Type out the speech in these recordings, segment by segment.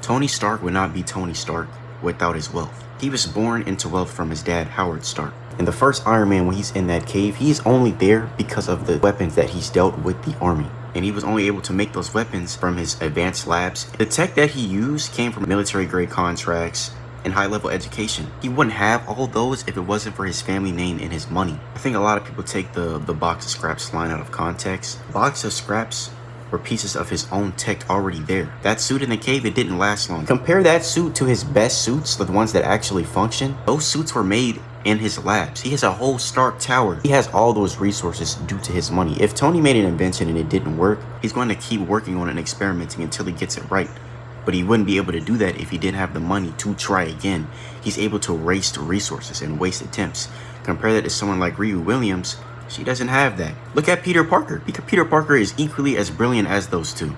Tony Stark would not be Tony Stark without his wealth. He was born into wealth from his dad, Howard Stark. In the first Iron Man, when he's in that cave, he's only there because of the weapons that he's dealt with the army. And he was only able to make those weapons from his advanced labs. The tech that he used came from military-grade contracts and high-level education. He wouldn't have all those if it wasn't for his family name and his money. I think a lot of people take the box of scraps line out of context. Box of scraps were pieces of his own tech already there. That suit in the cave, it didn't last long. Compare that suit to his best suits, the ones that actually function. Those suits were made in his labs. He has a whole Stark Tower. He has all those resources due to his money. If Tony made an invention and it didn't work, he's going to keep working on it and experimenting until he gets it right. But he wouldn't be able to do that if he didn't have the money to try again. He's able to waste resources and waste attempts. Compare that to someone like Riri Williams. She doesn't have that. Look at Peter Parker. Because Peter Parker is equally as brilliant as those two.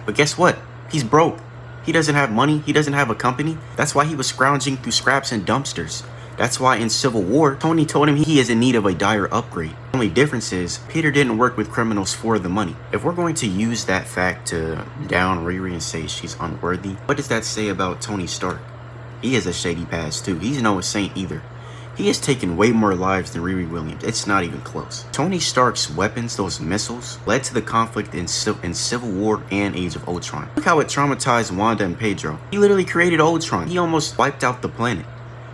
But guess what? He's broke. He doesn't have money. He doesn't have a company. That's why he was scrounging through scraps and dumpsters. That's why in Civil War, Tony told him he is in need of a dire upgrade. The only difference is Peter didn't work with criminals for the money. If we're going to use that fact to down Riri and say she's unworthy, what does that say about Tony Stark? He has a shady past too. He's no saint either. He has taken way more lives than Riri Williams. It's not even close. Tony Stark's weapons, those missiles, led to the conflict in Civil War and Age of Ultron. Look how it traumatized Wanda and Pedro. He literally created Ultron. He almost wiped out the planet.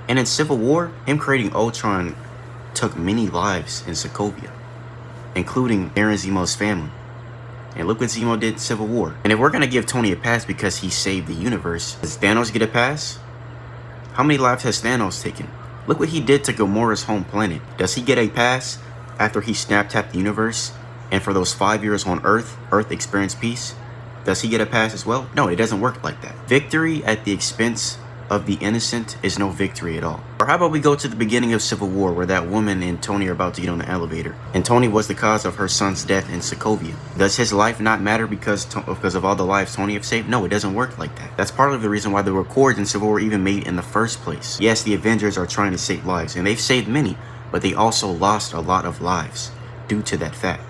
And in Civil War, him creating Ultron took many lives in Sokovia, including Baron Zemo's family. And look what Zemo did in Civil War. And if we're gonna give Tony a pass because he saved the universe, does Thanos get a pass? How many lives has Thanos taken? Look what he did to Gamora's home planet. Does he get a pass after he snap-tapped the universe? And for those 5 years on Earth experienced peace? Does he get a pass as well? No, it doesn't work like that. Victory at the expense of the innocent is no victory at all. Or how about we go to the beginning of Civil War, where that woman and Tony are about to get on the elevator, and Tony was the cause of her son's death in Sokovia. Does his life not matter because of all the lives Tony have saved? No, it doesn't work like that. That's part of the reason why the records in Civil War were even made in the first place. Yes, the Avengers are trying to save lives, and they've saved many, but they also lost a lot of lives due to that fact.